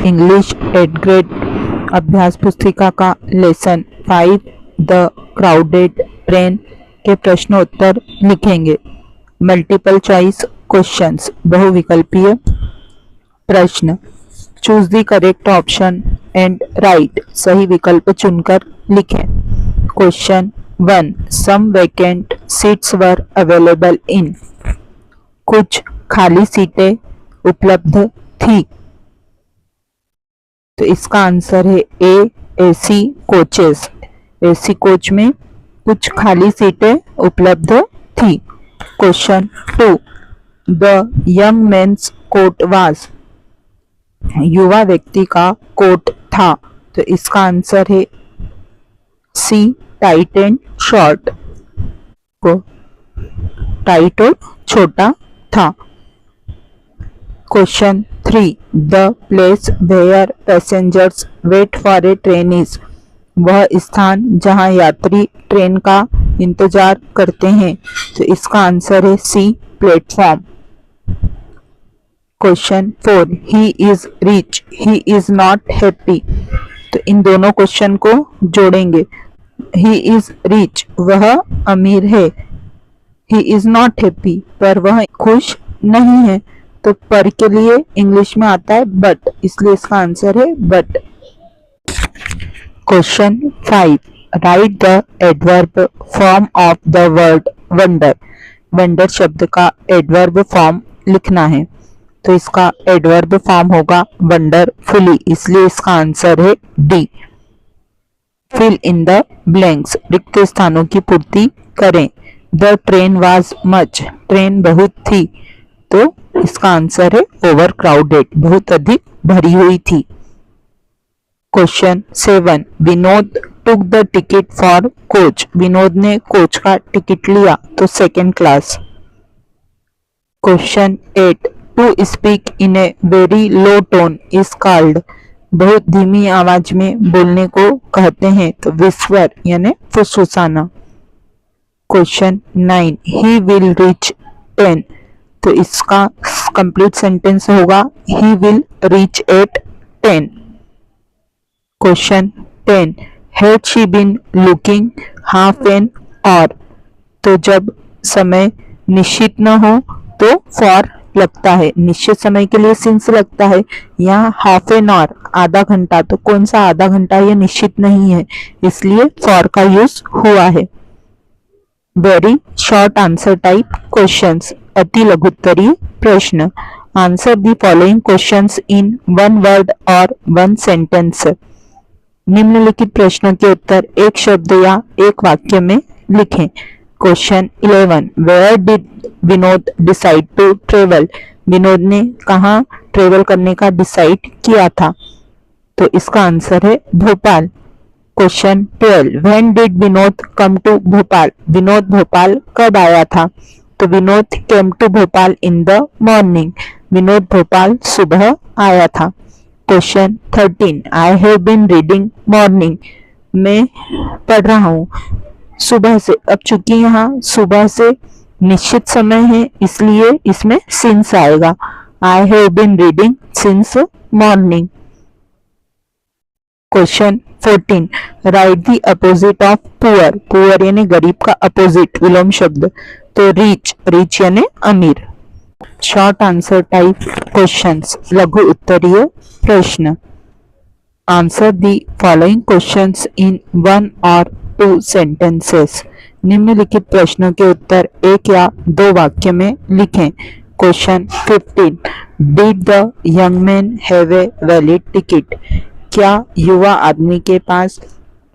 English 8th grade अभ्यास पुस्तिका का लेसन 5 द क्राउडेड ट्रेन के प्रश्नोत्तर लिखेंगे। मल्टीपल चॉइस क्वेश्चंस, बहुविकल्पीय प्रश्न। Choose the correct option and write, सही विकल्प चुनकर लिखें। Question 1, some vacant seats were available in, कुछ खाली सीटें उपलब्ध थी। तो इसका आंसर है A, AC coaches. AC coach में कुछ खाली सीटें उपलब्ध थी। Question 2, the young man's coat was, युवा व्यक्ति का कोट था। तो इसका आंसर है सी, टाइट एंड शॉर्ट, को टाइट और छोटा था। Question 3, the place where passengers wait for a train is, वह स्थान जहां यात्री ट्रेन का इंतजार करते हैं। तो इसका आंसर है C, platform. Question 4, he is rich, he is not happy. तो इन दोनों क्वेश्चन को जोड़ेंगे। ही इज रिच, वह अमीर है। ही इज नॉट हैप्पी, पर वह खुश नहीं है। तो पर के लिए इंग्लिश में आता है बट, इसलिए इसका आंसर है but. Question 5, right the adverb form of the word wonder, wonder शब्द का एडवर्ब फॉर्म लिखना है। तो इसका एडवर्ब फॉर्म होगा वंडरफुली, इसलिए इसका आंसर है D. Fill in the blanks, रिक्त स्थानों की पूर्ति करें। The train was much, train बहुत थी। तो इसका आंसर है ओवर क्राउडेड, बहुत अधिक भरी हुई थी। Question 7, Vinod took the ticket for coach, Vinod ने कोच का टिकट लिया, तो second class. Question 8, to speak in a very low tone is called, बहुत धीमी आवाज में बोलने को कहते हैं। तो विस्पर यानी फुसफुसाना। क्वेश्चन 9, ही विल रीच 10, तो इसका कंप्लीट सेंटेंस होगा he will reach at 10। Question 10, had she been looking half an hour, तो जब समय निश्चित न हो तो फॉर लगता है, निश्चित समय के लिए सिंस लगता है। यहाँ हाफ एन आवर, आधा घंटा, तो कौन सा आधा घंटा ये निश्चित नहीं है, इसलिए फॉर का यूज हुआ है। Very short answer type questions, अति लघुत्तरीय प्रश्न। Answer the following questions in one word और वन सेंटेंस, निम्नलिखित प्रश्नों के उत्तर एक शब्द या एक वाक्य में लिखें। Question 11, where did Vinod decide to travel, Vinod ने कहाँ ट्रेवल करने का डिसाइड किया था। तो इसका आंसर है Bhopal. Question 12, when did Vinod come to Bhopal, Vinod Bhopal कब आया था। तो Vinod came to Bhopal in the morning, Vinod Bhopal सुबह आया था। Question 13, I have been reading morning, मैं पढ़ रहा हूँ सुबह से। अब चूंकि यहाँ सुबह से निश्चित समय है, इसलिए इसमें सिंस आएगा। I have been reading since morning. Question 14, write the opposite of poor, poor यानी गरीब का अपोजिट विलोम शब्द। तो रिच, रिच यानी अमीर। शॉर्ट आंसर टाइप क्वेश्चंस, लघु उत्तरीय प्रश्न। Answer the following questions in one और टू सेंटेंसेस, निम्नलिखित प्रश्नों के उत्तर एक या दो वाक्य में लिखें। Question 15, did the young man have a valid ticket, क्या युवा आदमी के पास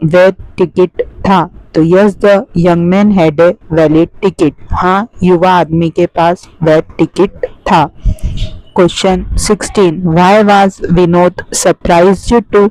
वैध टिकट था। तो yes the young man had a valid ticket, हाँ युवा आदमी के पास वैध टिकट था। Question 16, why was Vinod surprised to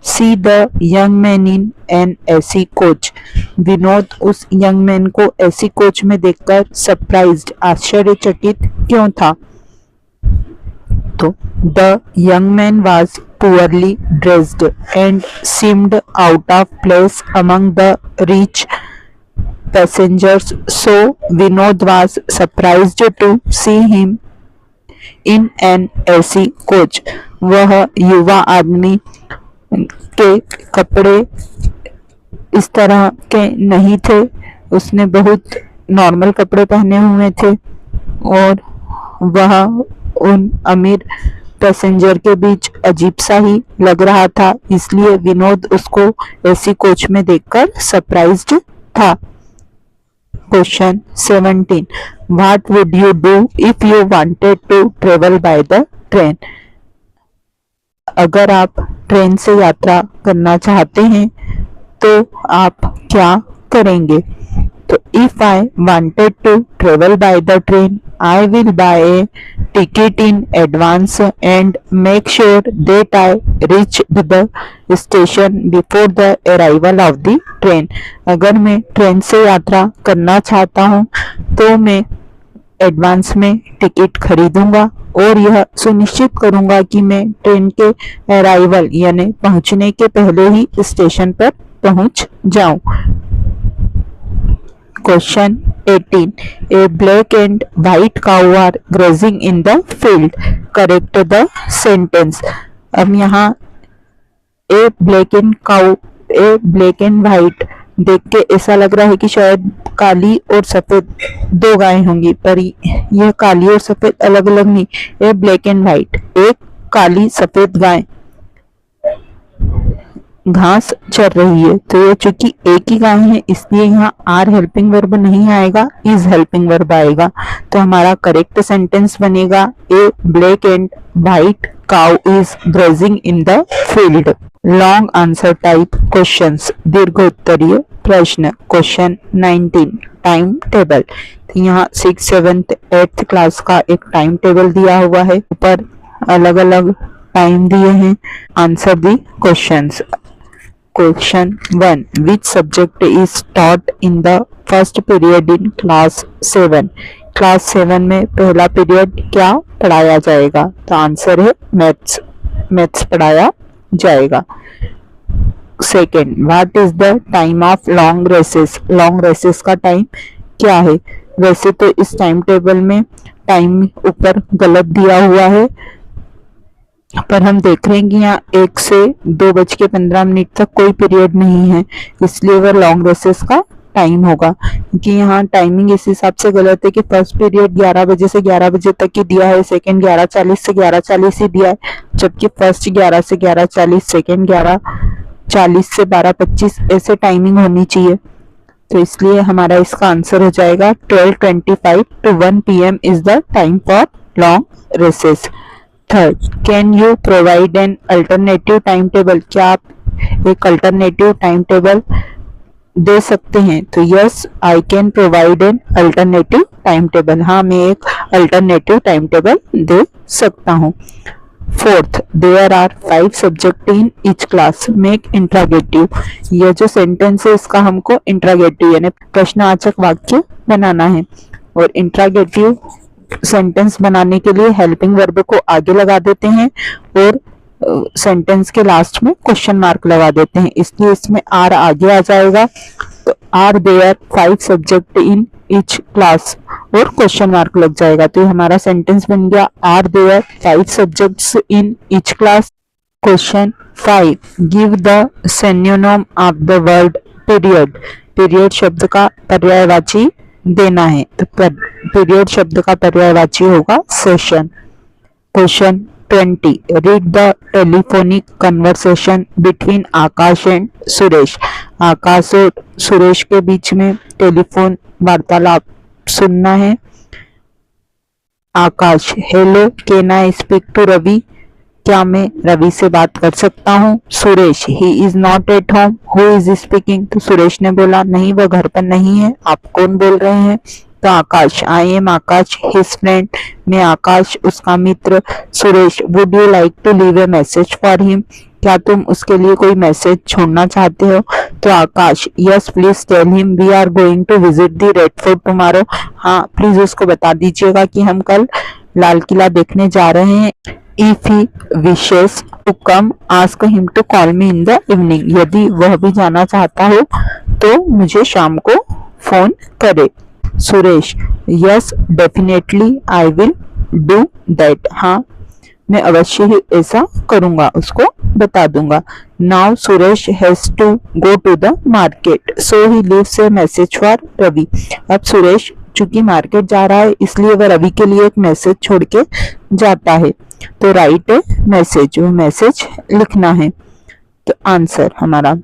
see the young man in an AC coach, विनोद उस यंग मैन को एसी कोच में देखकर सरप्राइज्ड, आश्चर्यचकित क्यों था। तो the young man was poorly dressed and seemed out of place among the rich passengers, so Vinod was surprised to see him in an AC coach. वह युवा आदमी के कपड़े इस तरह के नहीं थे, उसने बहुत नॉर्मल कपड़े पहने हुए थे और वह उन अमीर पैसेंजर के बीच अजीब सा ही लग रहा था, इसलिए विनोद उसको एसी कोच में देखकर सरप्राइज्ड था। Question 17, what would you do if you wanted to travel by the train? अगर आप ट्रेन से यात्रा करना चाहते हैं तो आप क्या करेंगे? तो if I wanted to travel by the train, I will buy a ticket in advance and make sure that I reach the station before the arrival of the train. अगर मैं ट्रेन से यात्रा करना चाहता हूँ तो मैं एडवांस में टिकट खरीदूंगा और यह सुनिश्चित करूंगा कि मैं ट्रेन के अराइवल यानी पहुंचने के पहले ही स्टेशन पर पहुंच जाऊं। Question 18, a black and white cow are grazing in the field. Correct the sentence. अब यहाँ a black and cow, a black and white देख के ऐसा लग रहा है कि शायद काली और सफेद दो गायें होंगी, पर यह काली और सफेद अलग अलग नहीं, ए ब्लैक एंड व्हाइट, एक काली सफेद गाय घास चर रही है। तो ये चूंकि एक ही गाय है इसलिए यहाँ आर हेल्पिंग वर्ब नहीं आएगा, इज हेल्पिंग वर्ब आएगा। तो हमारा करेक्ट सेंटेंस बनेगा a black and white cow is grazing in the field. Long answer type questions, दीर्घोत्तरीय प्रश्न। Question 19, time table. तो यहाँ 6th 7th 8th क्लास का एक टाइम टेबल दिया हुआ है, ऊपर अलग अलग टाइम दिए हैं। Answer the questions. Question 1, which subject is taught in the first period in class 7? Class 7 में पहला पीरियड क्या पढ़ाया जाएगा? तो आंसर है मैथ्स, मैथ्स पढ़ाया जाएगा। Second, what is the time of long recess? Long recess का टाइम क्या है? वैसे तो इस टाइम टेबल में टाइम ऊपर गलत दिया हुआ है, पर हम देख रहे हैं कि यहाँ 1 से 2:15 तक कोई पीरियड नहीं है, इसलिए वह लॉन्ग रेसेस का टाइम होगा। क्योंकि यहाँ टाइमिंग इस हिसाब से गलत है कि फर्स्ट पीरियड 11 बजे से 11 बजे तक ही दिया है, सेकंड 11:40 से 11:40 ही दिया है, जबकि फर्स्ट 11 से 11:40, सेकंड 11:40 से 12:25 ऐसे टाइमिंग होनी चाहिए। तो इसलिए हमारा इसका आंसर हो जाएगा 12:25 to 1 PM is the time for long recess. Third, can you provide an alternative time table? क्या आप एक अल्टरनेटिव टाइम टेबल दे सकते हैं? तो yes, I can provide an alternative time table. हाँ, मैं एक अल्टरनेटिव टाइम टेबल दे सकता हूँ। Fourth, there are 5 subject in each class, make interrogative. यह जो सेंटेंस है इसका हमको इंट्रागेटिव यानी प्रश्नवाचक वाक्य बनाना है, और इंट्रागेटिव सेंटेंस बनाने के लिए हेल्पिंग वर्ब को आगे लगा देते हैं और सेंटेंस के लास्ट में क्वेश्चन मार्क लगा देते हैं, इसलिए इसमें आर आगे आ जाएगा। तो are there 5 subject in each class और क्वेश्चन मार्क लग जाएगा। तो हमारा सेंटेंस बन गया are there 5 subjects in each class. Question 5, give the synonym of the word period. Period शब्द का पर्यायवाची देना है, तो पीरियड शब्द का पर्यायवाची होगा session. Question 20, read the telephonic conversation between Akash and Suresh. Akash और सुरेश के बीच में टेलीफोन वार्तालाप सुनना है। Akash, hello, can I speak to Ravi? क्या मैं रवि से बात कर सकता हूँ? Suresh, he is not at home, who is speaking? तो सुरेश ने बोला नहीं, वह घर पर नहीं है, आप कौन बोल रहे हैं? तो Akash, I am Akash his friend, मैं आकाश उसका मित्र। Suresh, would you like to leave a message for him? क्या तुम उसके लिए कोई मैसेज छोड़ना चाहते हो? तो Akash, yes please tell him we are going to visit the red fort tomorrow. हाँ, प्लीज उसको बता दीजिएगा कि हम कल लाल किला देखने जा रहे हैं। If he wishes to come, ask him to call me in the evening. यदि वह भी जाना चाहता हो तो मुझे शाम को फोन करे। Suresh, yes definitely I will do that, हाँ मैं अवश्य ही ऐसा करूंगा, उसको बता दूंगा। Now Suresh has to go to the market so he leaves a message for Ravi. अब सुरेश चूंकि मार्केट जा रहा है इसलिए वह रवि के लिए एक मैसेज छोड़ के जाता है। तो राइट ए मैसेज, वो मैसेज लिखना है। तो आंसर हमारा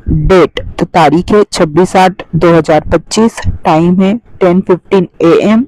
डेट, तो तारीख है 26/8/2025, टाइम है 10:15 AM,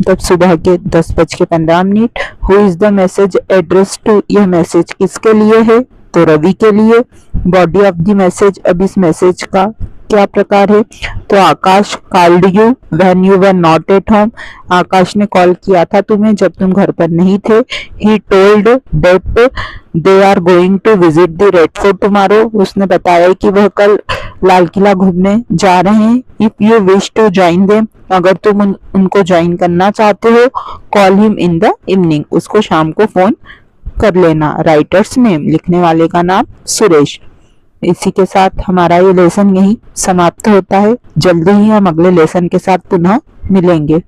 तब सुबह के 10:15। Who is the message address to, यह मैसेज किसके लिए है? तो रवि के लिए। बॉडी ऑफ द मैसेज, अब इस मैसेज का क्या प्रकार है? तो Akash called you when you were not at home, Akash ने कॉल किया था तुम्हें जब तुम घर पर नहीं थे। He told that they are going to visit the red fort tomorrow, उसने बताया कि वह कल लाल किला घूमने जा रहे हैं। If you wish to join them, अगर तुम उनको ज्वाइन करना चाहते हो, call him in the evening, उसको शाम को फोन कर लेना। राइटर्स नेम, लिखने वाले का नाम सुरेश। इसी के साथ हमारा ये लेसन यही समाप्त होता है। जल्दी ही हम अगले लेसन के साथ पुनः मिलेंगे।